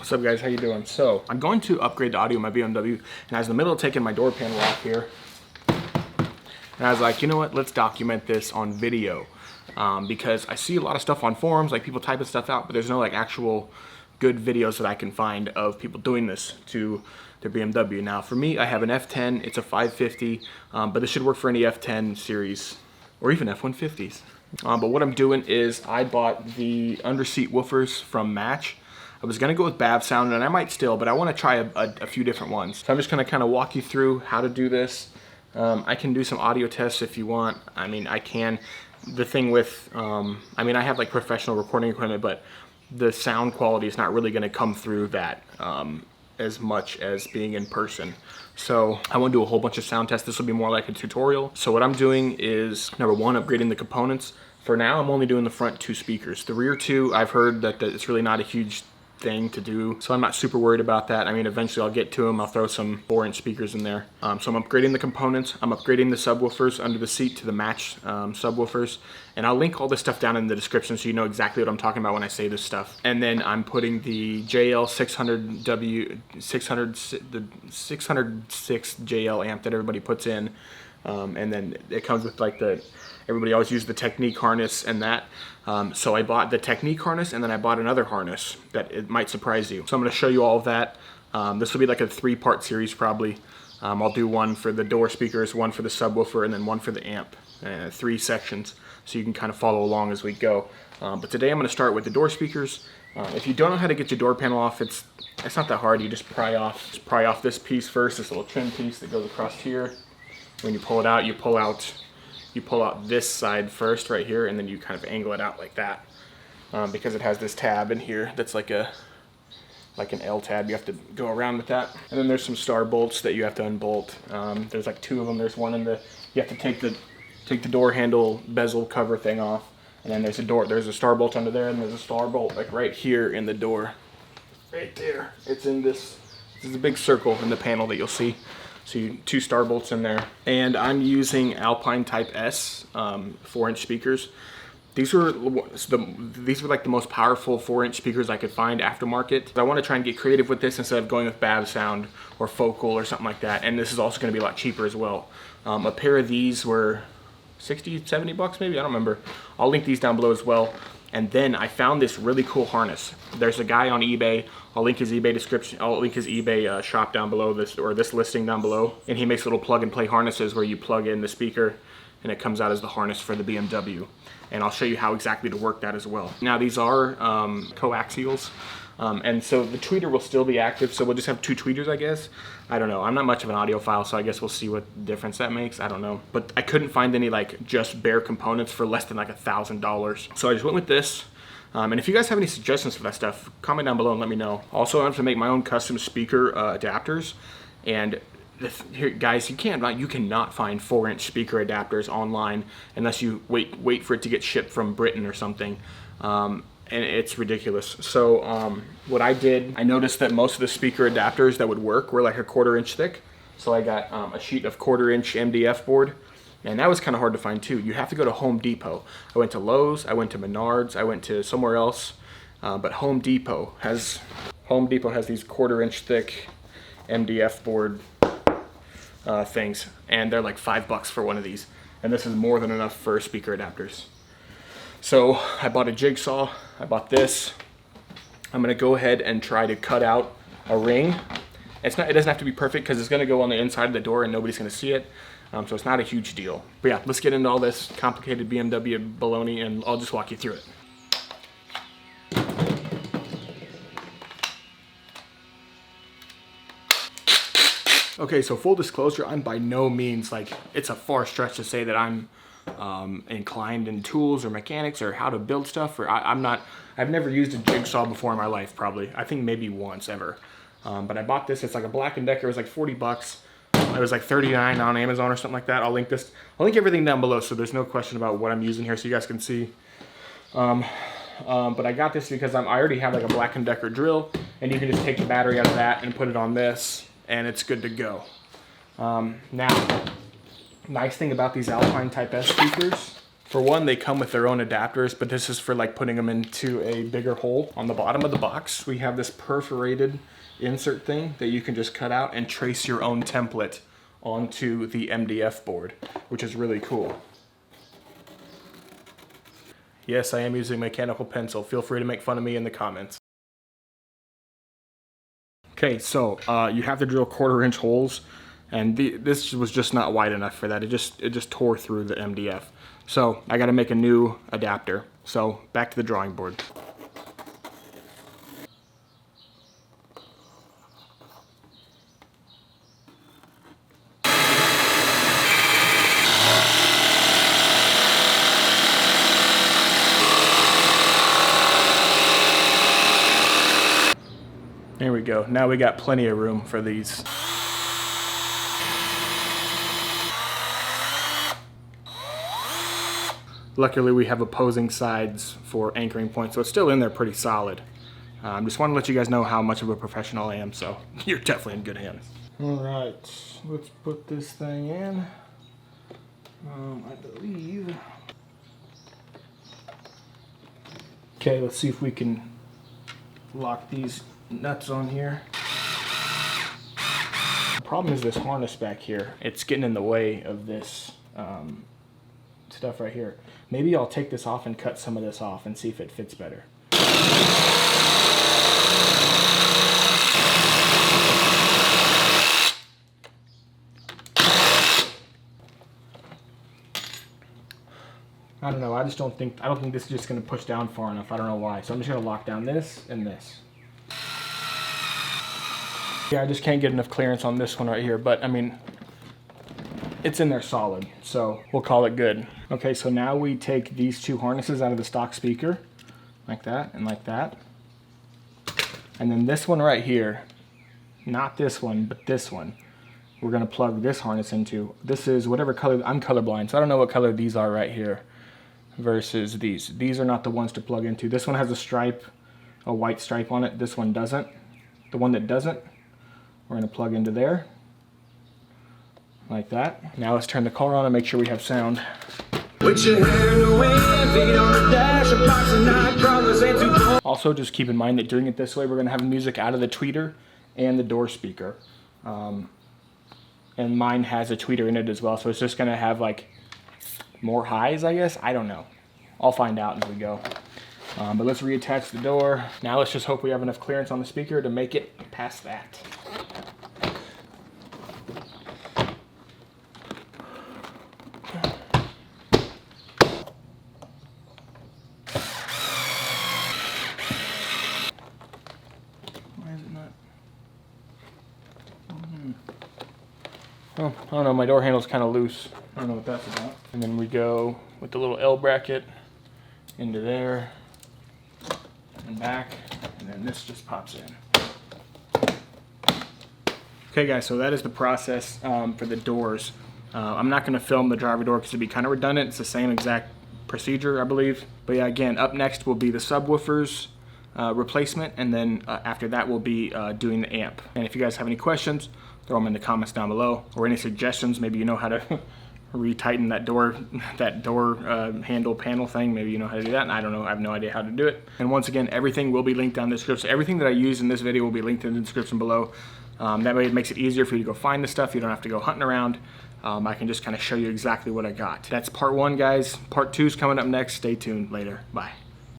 What's up guys, how you doing? So, I'm going to upgrade the audio of my BMW, and I was in the middle of taking my door panel off here. And I was like, you know what, let's document this on video. Because I see a lot of stuff on forums, like people typing stuff out, but there's no like actual good videos that I can find of people doing this to their BMW. Now for me, I have an F10, it's a 550, but this should work for any F10 series, or even F-150s. But what I'm doing is I bought the underseat woofers from Match. I was gonna go with BAV sound, and I might still, but I wanna try a few different ones. So I'm just gonna kind of walk you through how to do this. I can do some audio tests if you want. I mean, I can. The thing with, I mean, I have like professional recording equipment, but the sound quality is not really gonna come through that as much as being in person. So I want to do a whole bunch of sound tests. This will be more like a tutorial. So what I'm doing is, number one, upgrading the components. For now, I'm only doing the front two speakers. The rear two, I've heard that it's really not a huge thing to do, so I'm not super worried about that. I mean, eventually I'll get to them. I'll throw some 4-inch speakers in there. So I'm upgrading the components. I'm upgrading the subwoofers under the seat to the Match subwoofers, and I'll link all this stuff down in the description so you know exactly what I'm talking about when I say this stuff. And then I'm putting the JL 606 JL amp that everybody puts in, and then it comes with like everybody always uses the Technique harness and that. So I bought the Technique harness, and then I bought another harness that it might surprise you. So I'm going to show you all of that. This will be like a 3-part series probably. I'll do one for the door speakers, one for the subwoofer, and then one for the amp. 3 sections, so you can kind of follow along as we go. But today I'm going to start with the door speakers. If you don't know how to get your door panel off, it's not that hard. You just pry off this piece first, this little trim piece that goes across here. When you pull it out, you pull out this side first right here, and then you kind of angle it out like that, because it has this tab in here that's like an L tab. You have to go around with that. And then there's some star bolts that you have to unbolt. There's like 2 of them. There's one in the, you have to take the door handle bezel cover thing off, and then there's a star bolt under there, and there's a star bolt like right here in the door, right there. It's in this is a big circle in the panel that you'll see. So 2 star bolts in there. And I'm using Alpine Type S 4-inch speakers. These were like the most powerful 4-inch speakers I could find aftermarket. I want to try and get creative with this instead of going with BAV sound or Focal or something like that. And this is also going to be a lot cheaper as well. A pair of these were 60, 70 bucks maybe, I don't remember. I'll link these down below as well. And then I found this really cool harness. There's a guy on eBay. I'll link his eBay description. I'll link his eBay shop down below, this listing down below. And he makes little plug-and-play harnesses where you plug in the speaker and it comes out as the harness for the BMW. And I'll show you how exactly to work that as well. Now these are coaxials. And so the tweeter will still be active, so we'll just have 2 tweeters, I guess. I don't know. I'm not much of an audiophile, so I guess we'll see what difference that makes. I don't know. But I couldn't find any like just bare components for less than like $1,000. So I just went with this. And if you guys have any suggestions for that stuff, comment down below and let me know. Also, I have to make my own custom speaker adapters. And here, guys, you cannot find 4-inch speaker adapters online unless you wait for it to get shipped from Britain or something. And it's ridiculous. So what I did, I noticed that most of the speaker adapters that would work were like a 1/4 inch thick. So I got a sheet of 1/4 inch MDF board, and that was kind of hard to find too. You have to go to Home Depot. I went to Lowe's, I went to Menards, I went to somewhere else, but Home Depot has these 1/4 inch thick MDF board things, and they're like $5 for one of these. And this is more than enough for speaker adapters. So I bought a jigsaw, I bought this. I'm gonna go ahead and try to cut out a ring. It doesn't have to be perfect because it's gonna go on the inside of the door and nobody's gonna see it. So it's not a huge deal. But yeah, let's get into all this complicated BMW baloney and I'll just walk you through it. Okay, so full disclosure, I'm by no means like, it's a far stretch to say that I'm inclined in tools or mechanics or how to build stuff, or I've never used a jigsaw before in my life, probably. I think maybe once ever. But I bought this, it's like a Black & Decker, it was like 40 bucks. It was like 39 on Amazon or something like that. I'll link everything down below so there's no question about what I'm using here so you guys can see. But I got this because I already have like a Black & Decker drill, and you can just take the battery out of that and put it on this, and it's good to go. Now, nice thing about these Alpine Type S speakers, For one, they come with their own adapters, but this is for like putting them into a bigger hole. On the bottom of the box, we have this perforated insert thing that you can just cut out and trace your own template onto the MDF board, which is really cool. Yes, I am using mechanical pencil. Feel free to make fun of me in the comments. Okay, so you have to drill 1/4 inch holes, and this was just not wide enough for that. It just tore through the MDF. So I got to make a new adapter. So back to the drawing board. There we go. Now we got plenty of room for these. Luckily we have opposing sides for anchoring points, so it's still in there pretty solid. Just want to let you guys know how much of a professional I am, so you're definitely in good hands. Alright, let's put this thing in. I believe. Okay, let's see if we can lock these nuts on here. The problem is this harness back here. It's getting in the way of this stuff right here. Maybe I'll take this off and cut some of this off and see if it fits better. I don't know, I don't think this is just gonna push down far enough. I don't know why. So I'm just gonna lock down this and this. Yeah, I just can't get enough clearance on this one right here, but I mean, it's in there solid, so we'll call it good. Okay, so now we take these two harnesses out of the stock speaker, like that and like that. And then this one right here, not this one, but this one, we're gonna plug this harness into. This is whatever color, I'm colorblind, so I don't know what color these are right here versus these. These are not the ones to plug into. This one has a stripe, a white stripe on it. This one doesn't. The one that doesn't, we're gonna plug into there. Like that. Now let's turn the car on and make sure we have sound. Also, just keep in mind that doing it this way, we're going to have music out of the tweeter and the door speaker. And mine has a tweeter in it as well, so it's just going to have like more highs, I guess. I don't know. I'll find out as we go. But let's reattach the door. Now let's just hope we have enough clearance on the speaker to make it past that. Oh, I don't know, my door handle's kind of loose. I don't know what that's about. And then we go with the little L bracket into there and back, and then this just pops in. Okay guys, so that is the process for the doors. I'm not going to film the driver door because it'd be kind of redundant. It's the same exact procedure, I believe. But yeah, again, up next will be the subwoofers replacement, and then after that we'll be doing the amp. And if you guys have any questions, throw them in the comments down below, or any suggestions. Maybe you know how to retighten that door handle panel thing. Maybe you know how to do that, and I don't know, I have no idea how to do it. And once again, everything will be linked down in the description. Everything that I use in this video will be linked in the description below. That way it makes it easier for you to go find the stuff. You don't have to go hunting around. I can just kind of show you exactly what I got. That's part 1, guys. Part 2 is coming up next. Stay tuned later. Bye.